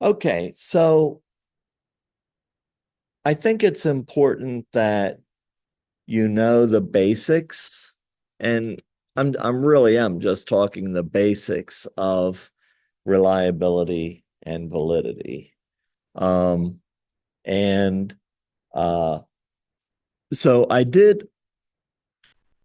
Okay, so I think it's important that you know the basics, and I'm really am just talking the basics of reliability and validity. Um, and uh, so I did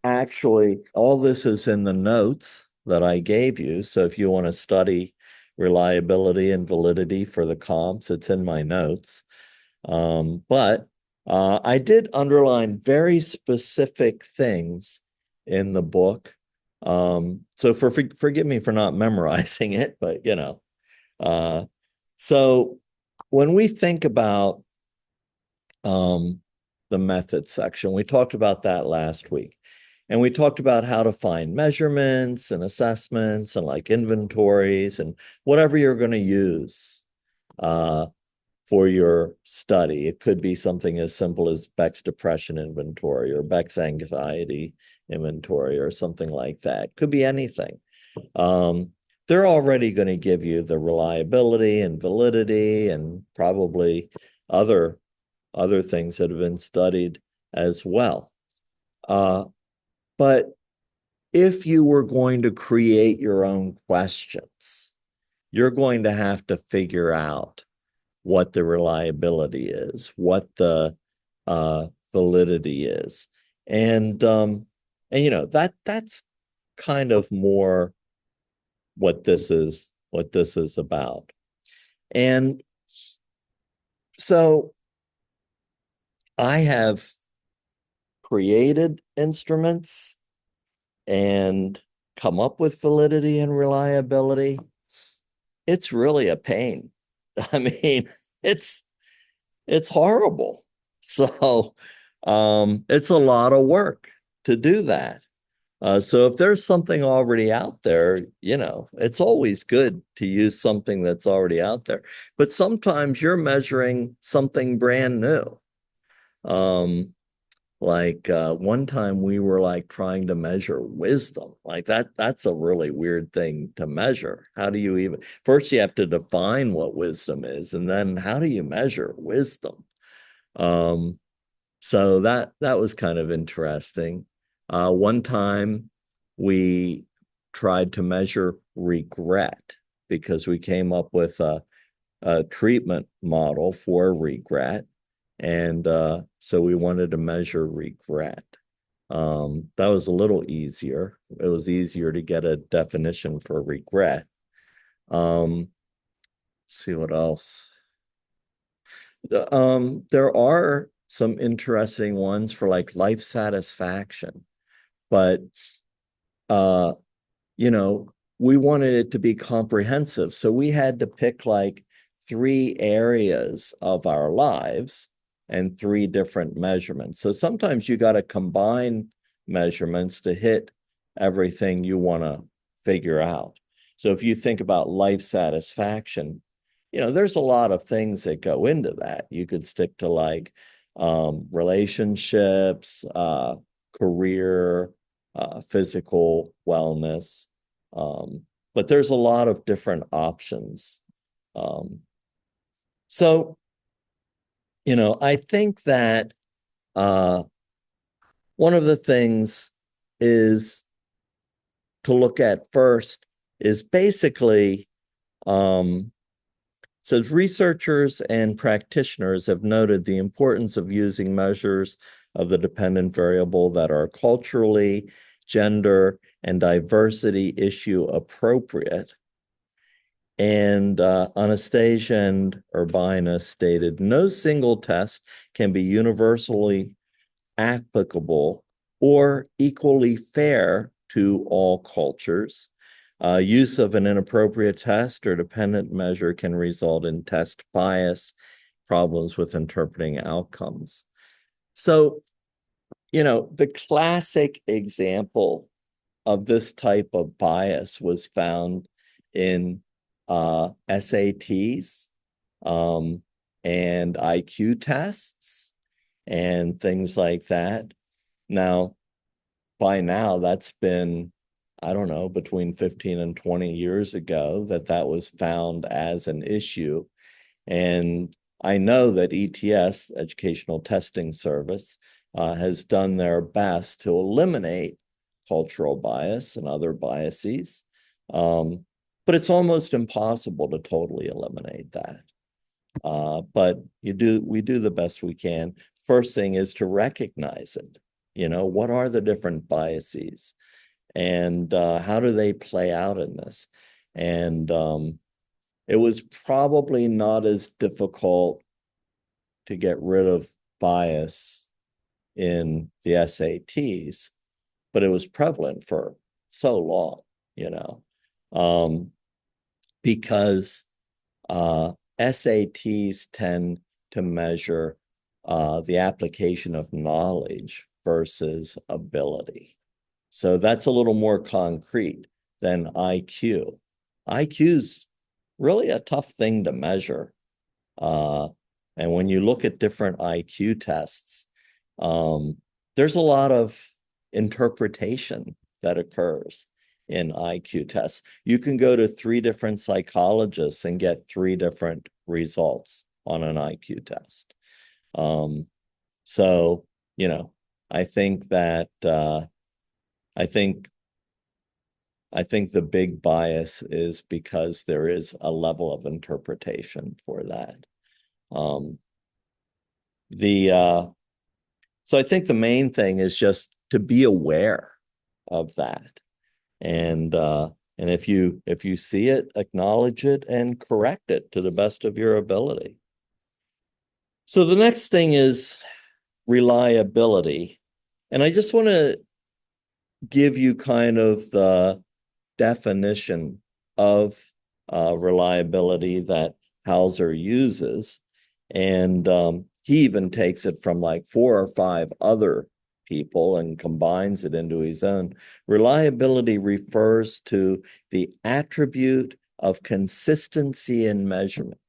actually, all this is in the notes that I gave you. So if you want to study reliability and validity for the comps, it's in my notes. But I did underline very specific things in the book. So forgive me for not memorizing it, but uh, so when we think about um, the method section, we talked about that last week. And we talked about how to find measurements and assessments and like inventories and whatever you're going to use. Uh, for your study. It could be something as simple as Beck's depression inventory or Beck's anxiety inventory or something like that. Could be anything. Um, they're already going to give you the reliability and validity and probably other other things that have been studied as well. Uh, but if you were going to create your own questions, you're going to have to figure out what the reliability is, what the validity is, and that's kind of more what this is about. And so I have created instruments and come up with validity and reliability. It's really a pain. I mean, it's it's horrible. So it's a lot of work to do that. So if there's something already out there, it's always good to use something that's already out there. But sometimes you're measuring something brand new. Um, like one time we were like trying to measure wisdom. Like that's a really weird thing to measure. How do you even first you have to define what wisdom is, and then how do you measure wisdom? Um, so that was kind of interesting. One time we tried to measure regret because we came up with a treatment model for regret. And so we wanted to measure regret. That was a little easier. It was easier to get a definition for regret. Let's see what else. There are some interesting ones for like life satisfaction, but uh, you know, we wanted it to be comprehensive. So we had to pick like three areas of our lives and three different measurements. So sometimes you got to combine measurements to hit everything you want to figure out. So if you think about life satisfaction, there's a lot of things that go into that. You could stick to like relationships, career, physical wellness. Um, but there's a lot of different options. Um, so, I think that uh, one of the things is to look at first is basically says researchers and practitioners have noted the importance of using measures of the dependent variable that are culturally, gender, and diversity issue appropriate. And Anastasia and Urbina stated, no single test can be universally applicable or equally fair to all cultures. Use of an inappropriate test or dependent measure can result in test bias, problems with interpreting outcomes. So, the classic example of this type of bias was found in SATs um, and IQ tests and things like that. Now, by now, that's been I don't know, between 15 and 20 years ago that was found as an issue. And I know that ETS, Educational Testing Service, has done their best to eliminate cultural bias and other biases. But it's almost impossible to totally eliminate that. But we do the best we can. First thing is to recognize it. What are the different biases? And how do they play out in this? And it was probably not as difficult to get rid of bias in the SATs, but it was prevalent for so long, because SATs tend to measure the application of knowledge versus ability. So that's a little more concrete than IQ. IQ's really a tough thing to measure. And when you look at different IQ tests, there's a lot of interpretation that occurs in IQ tests. You can go to 3 different psychologists and get 3 different results on an IQ test. So, I think that I think the big bias is because there is a level of interpretation for that. So I think the main thing is just to be aware of that. And if you see it, acknowledge it and correct it to the best of your ability. So the next thing is reliability. And I just want to give you kind of the definition of reliability that Hauser uses. And he even takes it from like 4 or 5 other people and combines it into his own. Reliability refers to the attribute of consistency in measurement.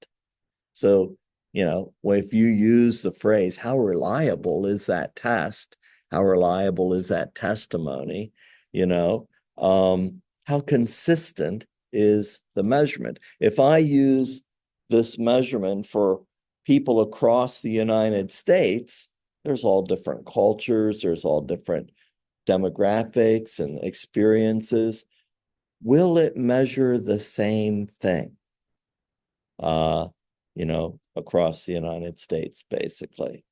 So, if you use the phrase, how reliable is that test? How reliable is that testimony? How consistent is the measurement? If I use this measurement for people across the United States, there's all different cultures, there's all different demographics and experiences. Will it measure the same thing? Across the United States, basically.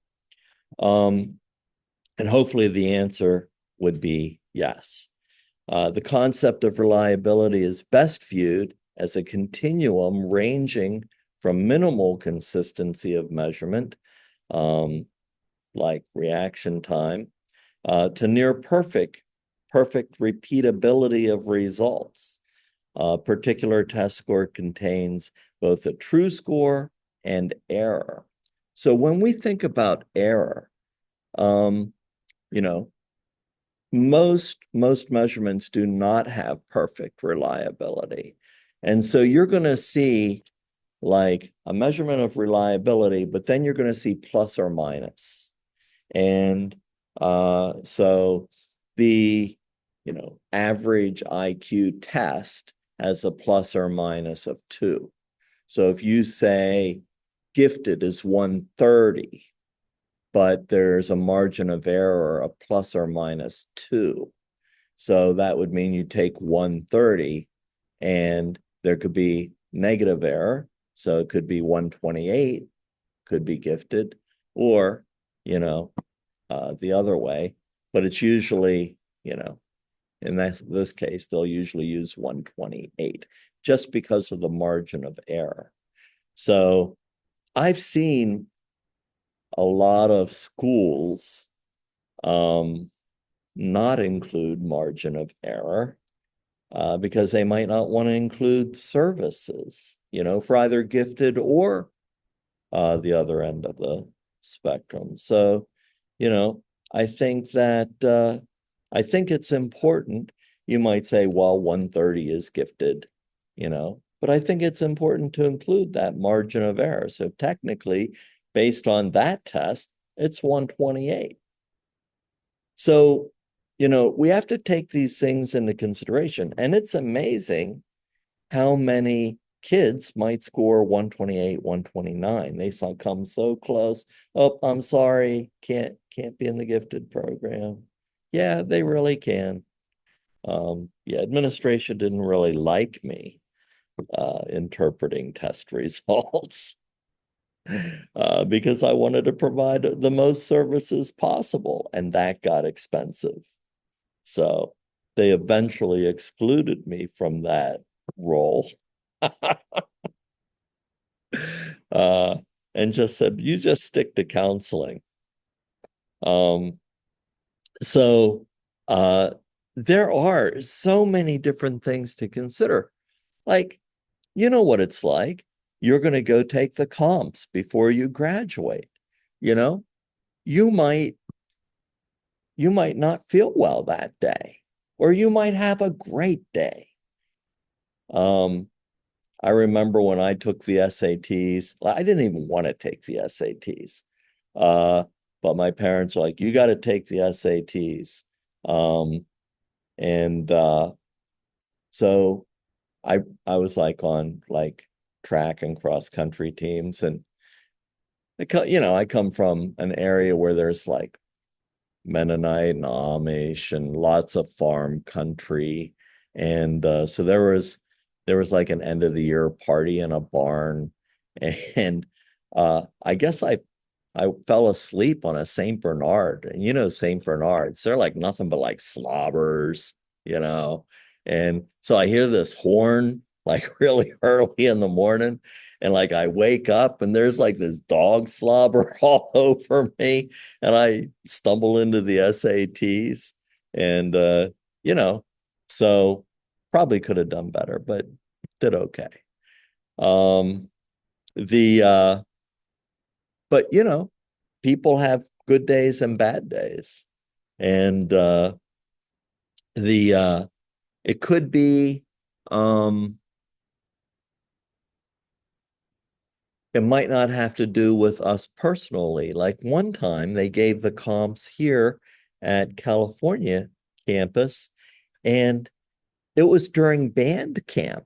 And hopefully the answer would be yes. The concept of reliability is best viewed as a continuum ranging from minimal consistency of measurement, like reaction time, to near perfect repeatability of results. A particular test score contains both a true score and error. So when we think about error, most measurements do not have perfect reliability. And so you're going to see like a measurement of reliability, but then you're going to see plus or minus. And so the average IQ test has a plus or minus of 2. So if you say gifted is 130, but there's a margin of error of plus or minus 2. So that would mean you take 130 and there could be negative error. So it could be 128, could be gifted, or, the other way. But it's usually, in this case, they'll usually use 128 just because of the margin of error. So I've seen a lot of schools not include margin of error because they might not want to include services, for either gifted or the other end of the spectrum. So, I think that I think it's important. You might say, well, 130 is gifted, but I think it's important to include that margin of error. So technically, based on that test, it's 128. So we have to take these things into consideration. And it's amazing how many kids might score 128, 129. They come so close. Oh, I'm sorry, can't be in the gifted program. Yeah, they really can. Yeah, administration didn't really like me interpreting test results because I wanted to provide the most services possible, and that got expensive. So they eventually excluded me from that role uh, and just said, you just stick to counseling. Um, so uh, there are so many different things to consider. Like, you know what it's like. You're going to go take the comps before you graduate. You know, you might you might not feel well that day, or you might have a great day. Um, I remember when I took the SATs, I didn't even want to take the SATs. But my parents were like, you got to take the SATs. And so I was like on like track and cross country teams. And I come from an area where there's like Mennonite and Amish and lots of farm country. And so there was like an end of the year party in a barn. And I guess I fell asleep on a Saint Bernard. And Saint Bernards, they're like nothing but like slobbers, you know. And so I hear this horn like really early in the morning. And like I wake up and there's like this dog slobber all over me. And I stumble into the SATs. And you know, so probably could have done better, but did okay. Um the but people have good days and bad days. And the it could be um it might not have to do with us personally. Like one time they gave the comps here at California campus, and it was during band camp.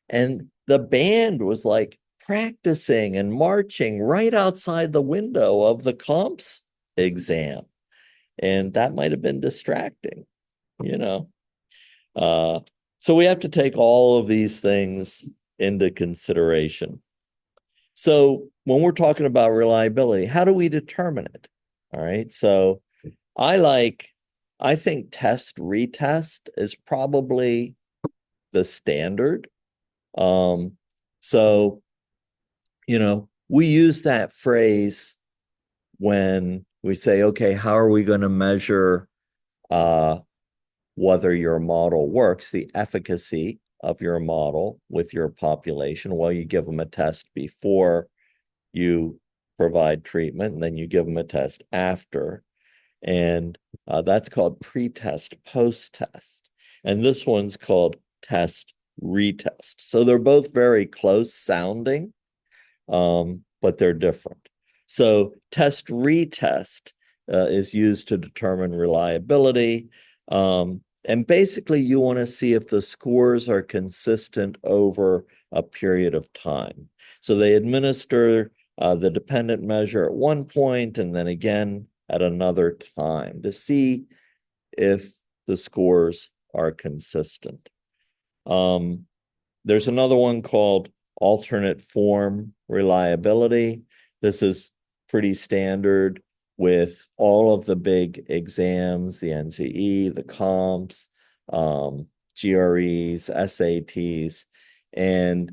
And the band was like practicing and marching right outside the window of the comps exam. And that might have been distracting, you know. Uh, so we have to take all of these things into consideration. So when we're talking about reliability, how do we determine it? All right. So I think test retest is probably the standard. Um, so, we use that phrase when we say, okay, how are we going to measure uh, whether your model works, the efficacy of your model with your population? Well, you give them a test before you provide treatment, and then you give them a test after. And that's called pre-test, post-test. And this one's called test retest. So they're both very close sounding, but they're different. So test retest is used to determine reliability. And basically, you want to see if the scores are consistent over a period of time. So they administer the dependent measure at one point and then again at another time to see if the scores are consistent. There's another one called alternate form reliability. This is pretty standard with all of the big exams, the NCE, the comps, GREs, SATs, and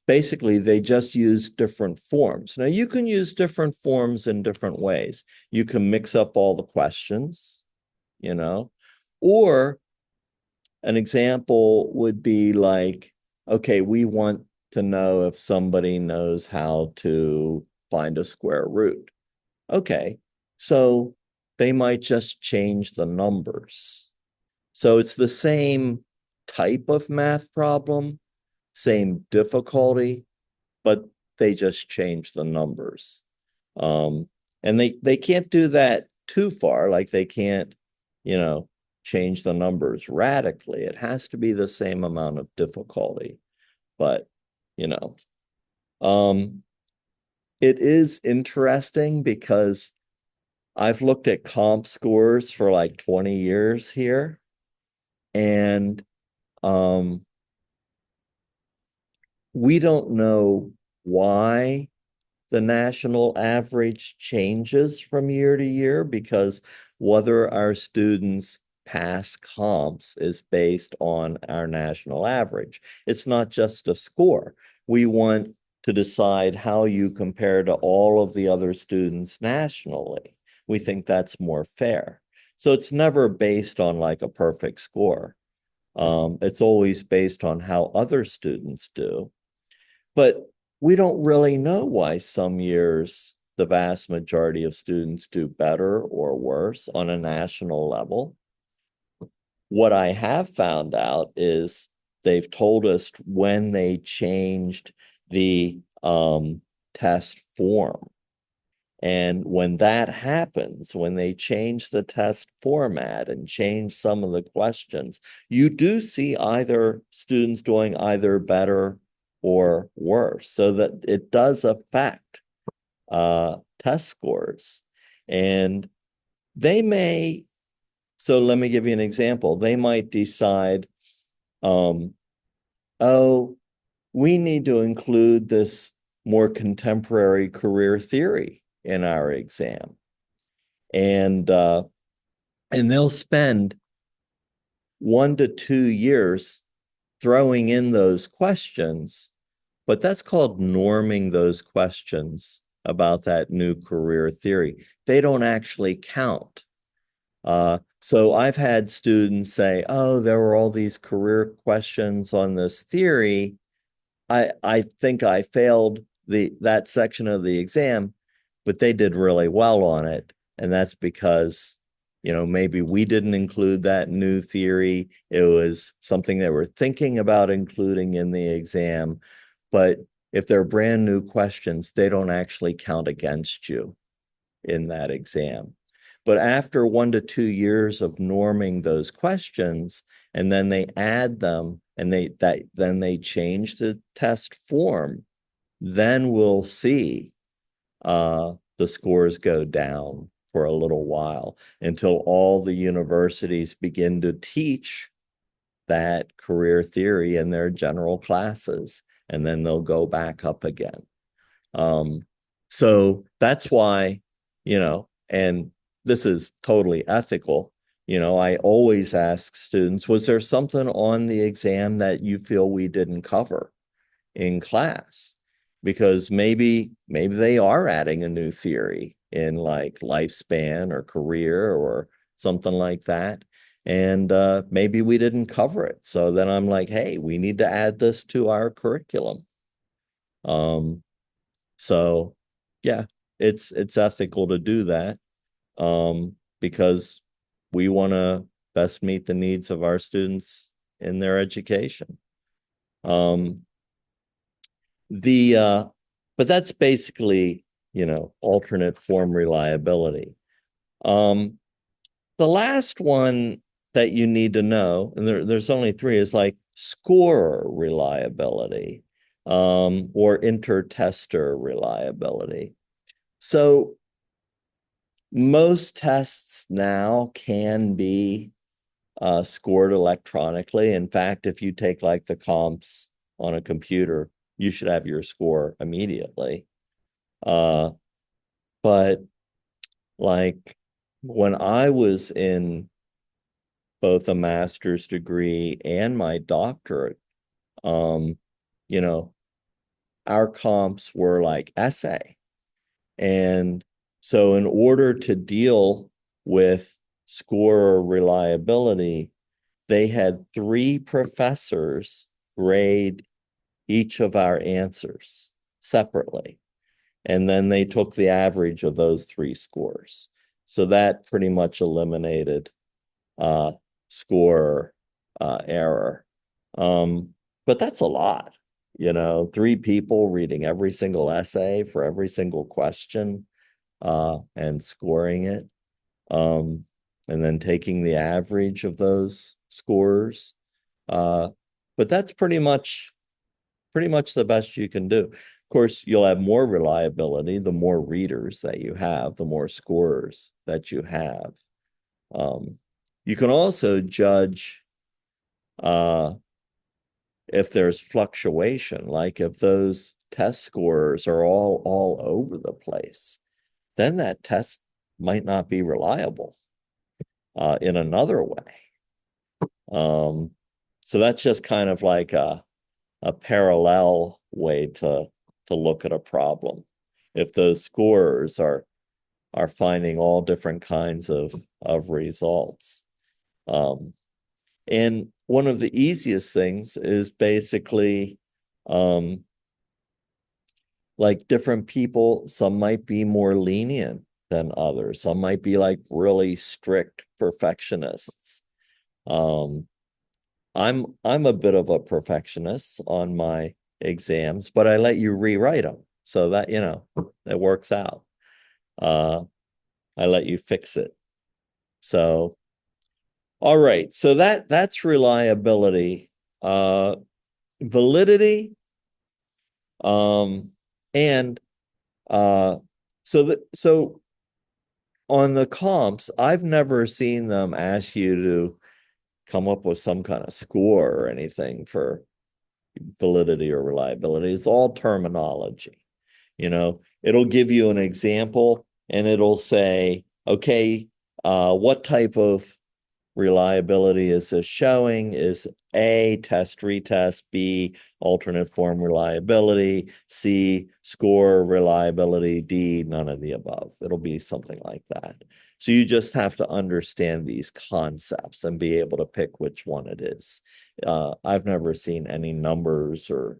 basically they just use different forms. Now you can use different forms in different ways. You can mix up all the questions, or an example would be like, okay, we want to know if somebody knows how to find a square root. Okay, so they might just change the numbers. So it's the same type of math problem, same difficulty, but they just change the numbers. And they can't do that too far, like they can't you know, change the numbers radically. It has to be the same amount of difficulty. But, you know, um, it is interesting because I've looked at comp scores for like 20 years here, and um, we don't know why the national average changes from year to year, because whether our students pass comps is based on our national average. It's not just a score. We want to decide how you compare to all of the other students nationally. We think that's more fair. So it's never based on like a perfect score. It's always based on how other students do. But we don't really know why some years the vast majority of students do better or worse on a national level. What I have found out is they've told us when they changed the test form. And when that happens, when they change the test format and change some of the questions, you do see either students doing either better or worse, so that it does affect test scores. And they may, so let me give you an example. They might decide, oh, we need to include this more contemporary career theory in our exam. And they'll spend 1 to 2 years throwing in those questions, but that's called norming those questions about that new career theory. They don't actually count. So I've had students say, oh, there were all these career questions on this theory. I think I failed that section of the exam, but they did really well on it. And that's because, maybe we didn't include that new theory. It was something they were thinking about including in the exam. But if they're brand new questions, they don't actually count against you in that exam. But after 1 to 2 years of norming those questions, and then they add them and then they change the test form, then we'll see the scores go down for a little while until all the universities begin to teach that career theory in their general classes, and then they'll go back up again. So that's why, and this is totally ethical. I always ask students, was there something on the exam that you feel we didn't cover in class? Because maybe they are adding a new theory in like lifespan or career or something like that. And maybe we didn't cover it. So then I'm like, hey, we need to add this to our curriculum. So yeah, it's ethical to do that, because we want to best meet the needs of our students in their education. Um, the but that's basically, alternate form reliability. Um, the last one that you need to know, and there's only three, is like scorer reliability, or intertester reliability. So most tests now can be scored electronically. In fact, if you take like the comps on a computer, you should have your score immediately. But like when I was in both a master's degree and my doctorate, um, you know, our comps were like essay. And so in order to deal with scorer reliability, they had 3 professors grade each of our answers separately. And then they took the average of those 3 scores. So that pretty much eliminated score error. But that's a lot, 3 people reading every single essay for every single question and scoring it. and then taking the average of those scores. But that's pretty much the best you can do. Of course, you'll have more reliability the more readers that you have, the more scorers that you have. You can also judge if there's fluctuation, like if those test scores are all over the place, then that test might not be reliable in another way. So that's just kind of like a parallel way to look at a problem. If those scorers are finding all different kinds of results. And one of the easiest things is basically like different people, some might be more lenient than others. Some might be like really strict perfectionists. I'm a bit of a perfectionist on my exams, but I let you rewrite them so that, you know, it works out. I let you fix it. So, all right. So that's reliability. Validity, and so on the comps, I've never seen them ask you to come up with some kind of score or anything for validity or reliability. It's all terminology. You know, it'll give you an example and it'll say, okay, what type of reliability is this showing? Is A, test, retest, B, alternate form reliability, C, score reliability, D, none of the above. It'll be something like that. So you just have to understand these concepts and be able to pick which one it is. I've never seen any numbers or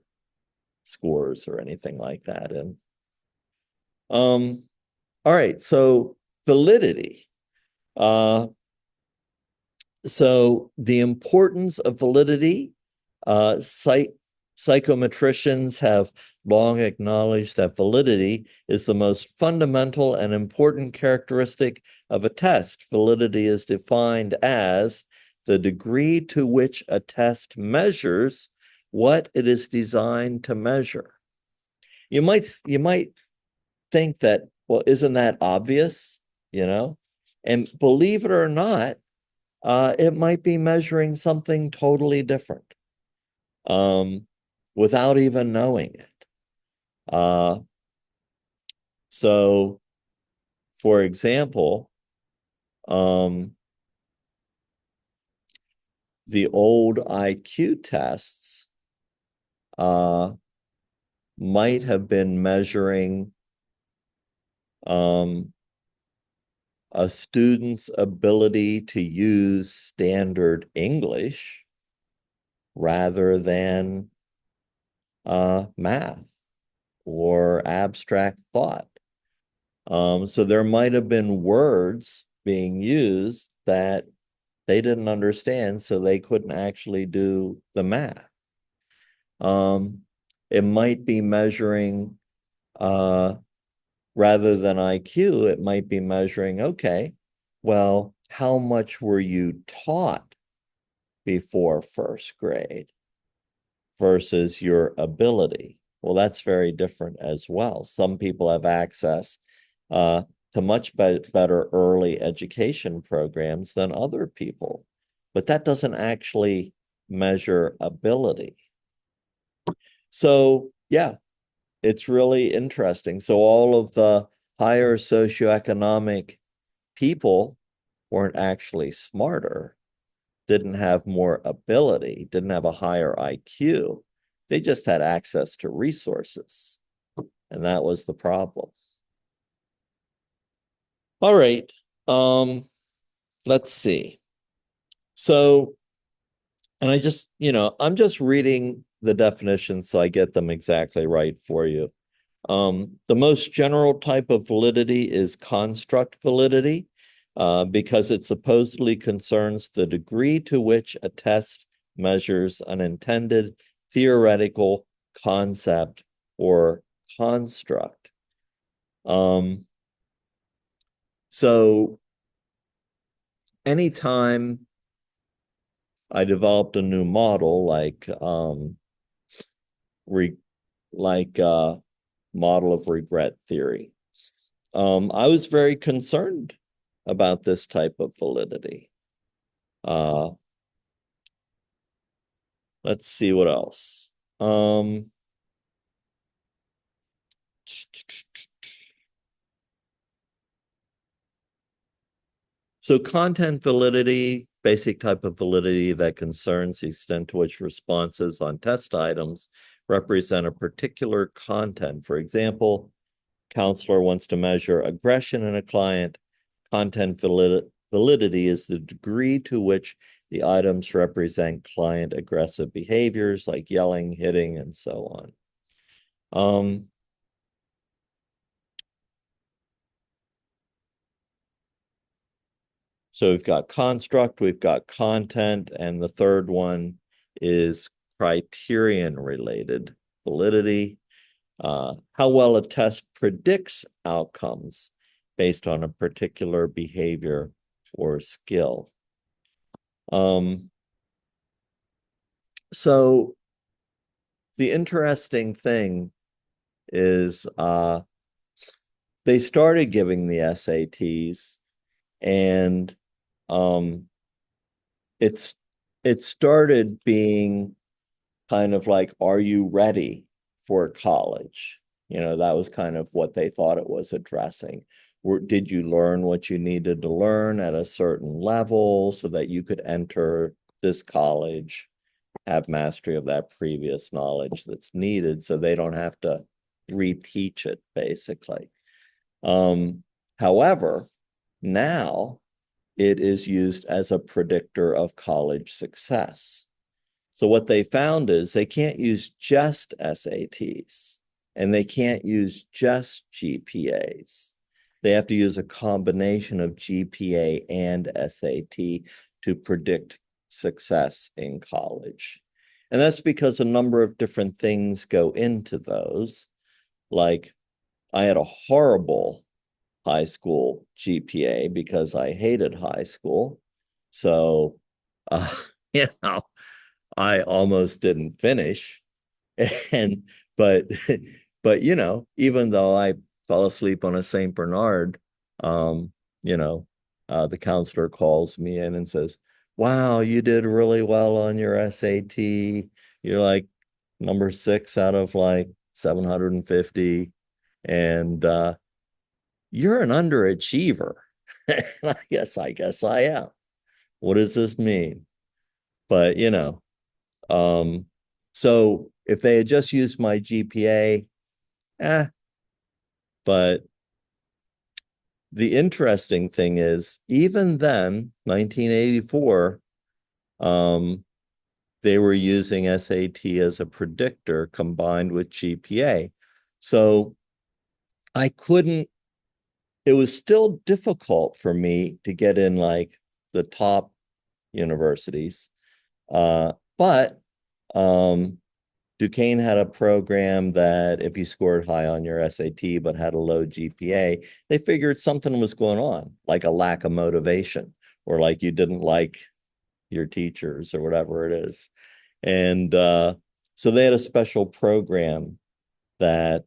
scores or anything like that. And all right, so validity. So the importance of validity, psychometricians have long acknowledged that validity is the most fundamental and important characteristic of a test. Validity is defined as the degree to which a test measures what it is designed to measure. You might think that, well, isn't that obvious? You know, and believe it or not, it might be measuring something totally different without even knowing it. So, for example, the old IQ tests might have been measuring a student's ability to use standard English rather than math or abstract thought. So there might have been words being used that they didn't understand, so they couldn't actually do the math. It might be measuring, rather than IQ, it might be measuring, okay, well, how much were you taught before first grade versus your ability? Well, that's very different as well. Some people have access to much better early education programs than other people, but that doesn't actually measure ability. So, yeah, it's really interesting. So all of the higher socioeconomic people weren't actually smarter, didn't have more ability, didn't have a higher IQ. They just had access to resources. And that was the problem. All right. Let's see. So, and I just, I'm just reading the definitions so I get them exactly right for you. The most general type of validity is construct validity because it supposedly concerns the degree to which a test measures an intended theoretical concept or construct. So anytime I developed a new model re, model of regret theory, I was very concerned about this type of validity. Let's see what else. So content validity, basic type of validity that concerns the extent to which responses on test items represent a particular content. For example, counselor wants to measure aggression in a client. Content validity is the degree to which the items represent client aggressive behaviors like yelling, hitting, and so on. So we've got construct, we've got content, and the third one is criterion related validity. How well a test predicts outcomes based on a particular behavior or skill. So the interesting thing is they started giving the SATs, and it started being kind of like, are you ready for college? You know, that was kind of what they thought it was addressing. Did you learn what you needed to learn at a certain level so that you could enter this college, have mastery of that previous knowledge that's needed so they don't have to reteach it, basically. However, now it is used as a predictor of college success. So what they found is they can't use just SATs and they can't use just GPAs. They have to use a combination of GPA and SAT to predict success in college. And that's because a number of different things go into those. Like, I had a horrible high school GPA because I hated high school. So, you know, I almost didn't finish. And but you know, even though I fell asleep on a St. Bernard, you know, the counselor calls me in and says, wow, you did really well on your SAT. You're like number 6 out of like 750. And you're an underachiever. I guess I am. What does this mean? But you know, so if they had just used my GPA, but the interesting thing is, even then, 1984, they were using SAT as a predictor combined with GPA. So I couldn't, it was still difficult for me to get in like the top universities. But Duquesne had a program that if you scored high on your SAT but had a low GPA, they figured something was going on, like a lack of motivation, or like you didn't like your teachers or whatever it is. And so they had a special program that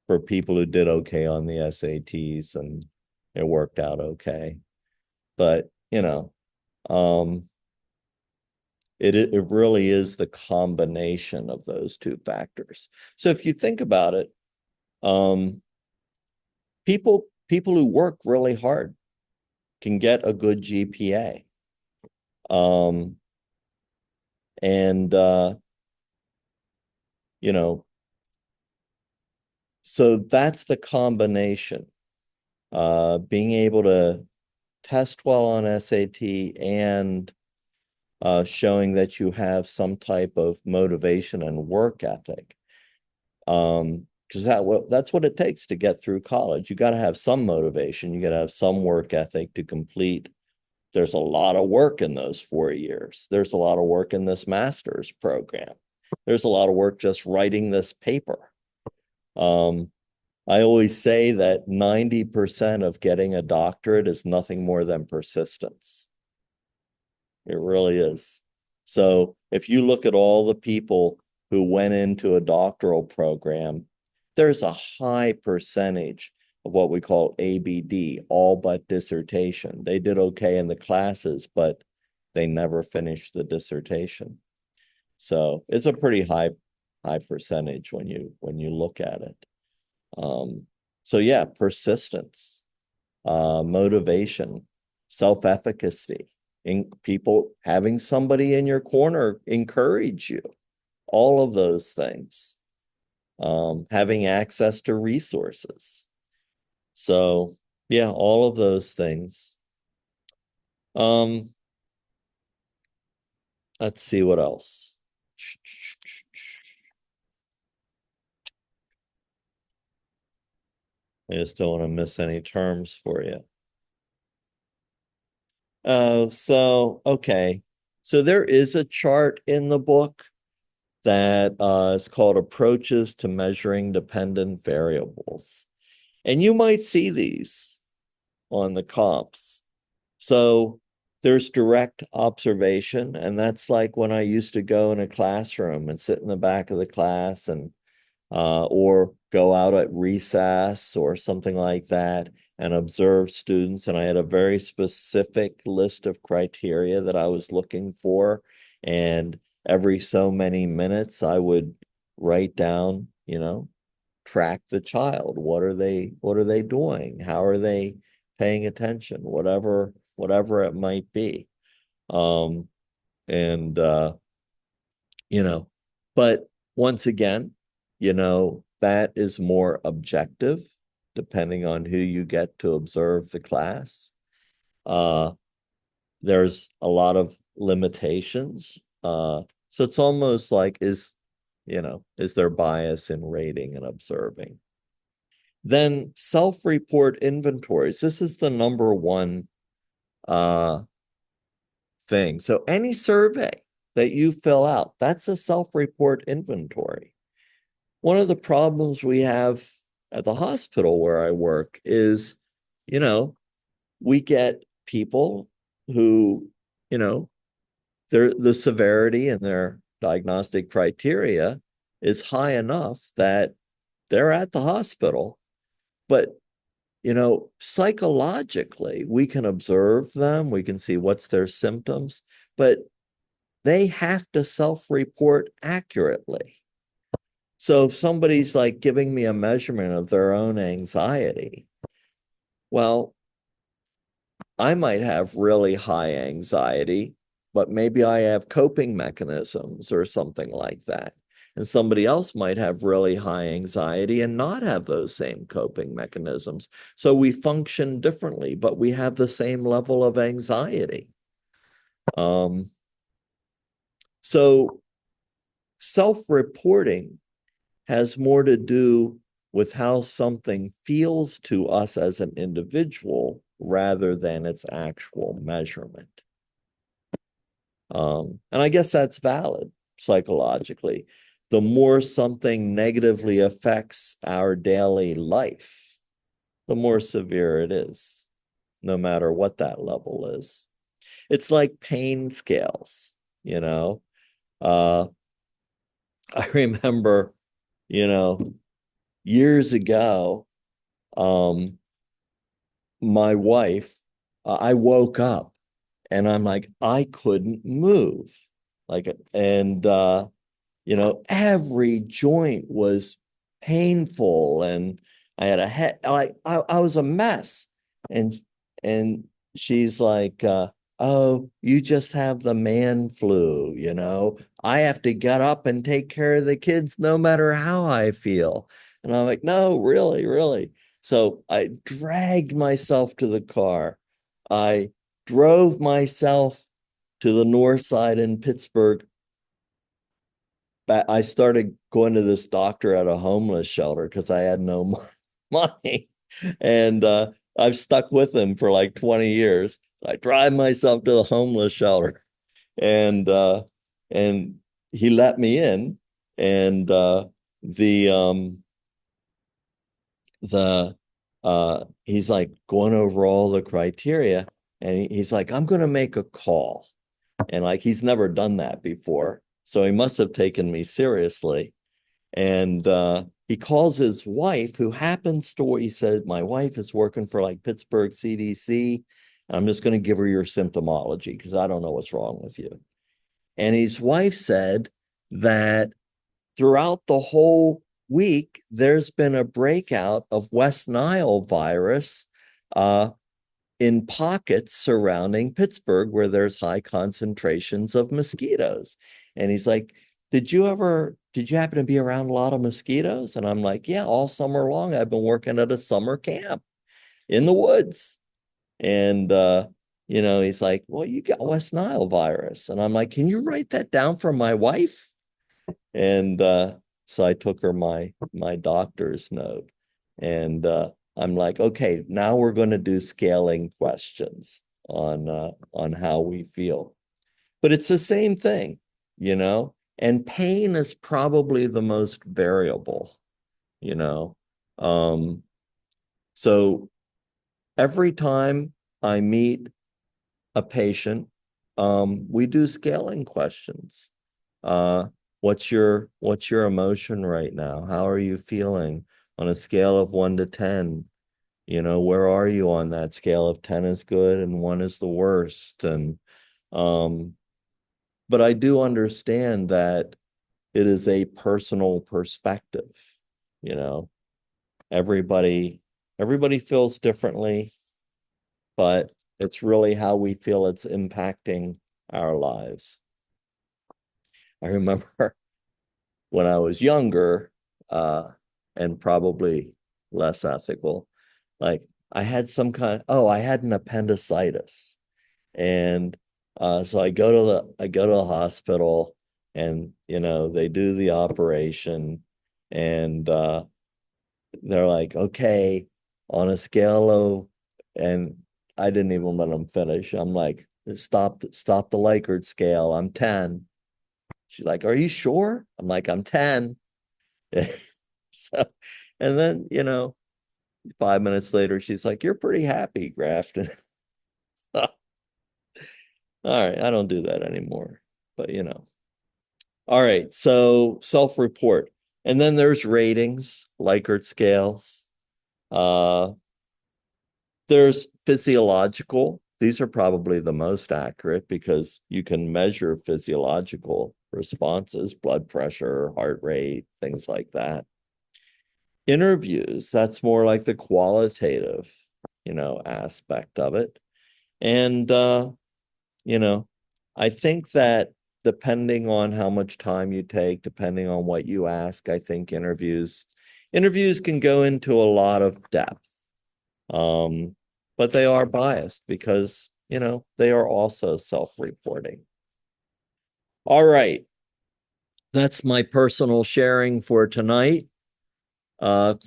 for people who did okay on the SATs, and it worked out okay. But, you know, it really is the combination of those two factors. So if you think about it, people who work really hard can get a good GPA. And you know, so that's the combination. Being able to test well on SAT and showing that you have some type of motivation and work ethic. Because that's what it takes to get through college. You got to have some motivation. You got to have some work ethic to complete. There's a lot of work in those 4 years. There's a lot of work in this master's program. There's a lot of work just writing this paper. I always say that 90% of getting a doctorate is nothing more than persistence. It really is. So if you look at all the people who went into a doctoral program, there's a high percentage of what we call ABD, all but dissertation. They did okay in the classes, but they never finished the dissertation. So it's a pretty high percentage when you look at it. Um, so yeah, persistence, motivation, self-efficacy, in people having somebody in your corner encourage you, all of those things, having access to resources. So yeah, all of those things. Um, let's see what else. I just don't want to miss any terms for you. Oh, so okay. So there is a chart in the book that is called Approaches to Measuring Dependent Variables. And you might see these on the comps. So there's direct observation, and that's like when I used to go in a classroom and sit in the back of the class and or go out at recess or something like that and observe students. And I had a very specific list of criteria that I was looking for. And every so many minutes, I would write down, track the child. What are they doing? How are they paying attention? Whatever it might be. Um, and you know, but once again, that is more objective depending on who you get to observe the class. Uh, there's a lot of limitations. So it's almost like is there bias in rating and observing? Then self-report inventories. This is the number one uh, thing. So any survey that you fill out, that's a self-report inventory. One of the problems we have at the hospital where I work is, you know, we get people who, you know, the severity and their diagnostic criteria is high enough that they're at the hospital, but psychologically, we can observe them, we can see what's their symptoms, but they have to self-report accurately. So if somebody's like giving me a measurement of their own anxiety, well, I might have really high anxiety, but maybe I have coping mechanisms or something like that. And somebody else might have really high anxiety and not have those same coping mechanisms. So we function differently, but we have the same level of anxiety. Um, so self-reporting has more to do with how something feels to us as an individual rather than its actual measurement. And I guess that's valid psychologically. The more something negatively affects our daily life, the more severe it is, no matter what that level is. It's like pain scales, you know. I remember, you know, years ago, um, my wife, I woke up and I'm like, I couldn't move. Like, and every joint was painful and I had a head, like I was a mess. And and she's like, oh, you just have the man flu, I have to get up and take care of the kids no matter how I feel. And I'm like, no, really, really. So I dragged myself to the car. I drove myself to the north side in Pittsburgh. I started going to this doctor at a homeless shelter because I had no money. And I've stuck with him for like 20 years. I drive myself to the homeless shelter and and he let me in. And the he's like going over all the criteria, and he's like, I'm gonna make a call. And like he's never done that before. So he must have taken me seriously. And he calls his wife, who happens to, he said, my wife is working for like Pittsburgh CDC. And I'm just going to give her your symptomology because I don't know what's wrong with you. And his wife said that throughout the whole week, there's been a breakout of West Nile virus uh, in pockets surrounding Pittsburgh where there's high concentrations of mosquitoes. And he's like, did you happen to be around a lot of mosquitoes? And I'm like, yeah, all summer long, I've been working at a summer camp in the woods. And, he's like, well, you got West Nile virus. And I'm like, can you write that down for my wife? And so I took her my doctor's note. And I'm like, okay, now we're going to do scaling questions on how we feel. But it's the same thing, you know, and pain is probably the most variable, you know. Um, so every time I meet a patient, we do scaling questions. Uh, what's your emotion right now? How are you feeling on a scale of 1 to 10? You know, where are you on that scale of 10 is good and 1 is the worst? And um, but I do understand that it is a personal perspective, you know. Everybody everybody feels differently, but it's really how we feel it's impacting our lives. I remember when I was younger, and probably less ethical, like I had an appendicitis. And so I go to the hospital, and they do the operation, and they're like, okay, on a scale of, and I didn't even let them finish. I'm like, stop the Likert scale. I'm 10. She's like, are you sure? I'm like, I'm 10. So, and then, 5 minutes later, she's like, you're pretty happy, Grafton. All right, I don't do that anymore, but All right, so self-report. And then there's ratings, Likert scales. Uh, there's physiological. These are probably the most accurate because you can measure physiological responses, blood pressure, heart rate, things like that. Interviews, that's more like the qualitative, aspect of it. And you know, I think that depending on how much time you take, depending on what you ask, I think interviews can go into a lot of depth. Um, but they are biased because, they are also self-reporting. All right. That's my personal sharing for tonight.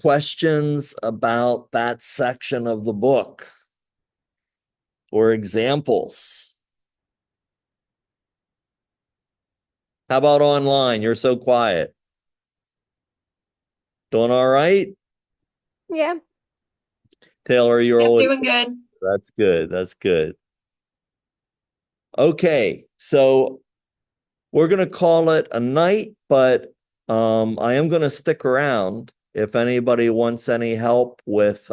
Questions about that section of the book or examples? How about online? You're so quiet. Doing all right? Yeah. Taylor, you're Yep, always, doing good. that's good. That's good. Okay, so we're gonna call it a night, but I am gonna stick around if anybody wants any help with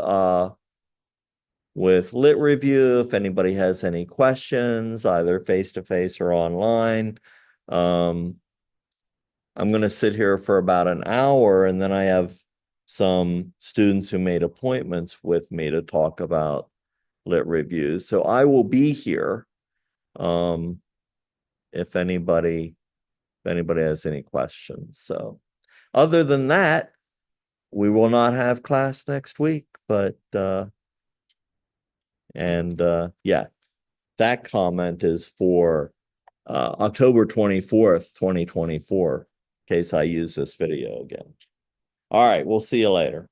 lit review, if anybody has any questions, either face to face or online. Um, I'm going to sit here for about an hour, and then I have some students who made appointments with me to talk about lit reviews. So I will be here um, if anybody has any questions. So other than that, we will not have class next week, but yeah, that comment is for October 24th, 2024, in case I use this video again. All right, we'll see you later.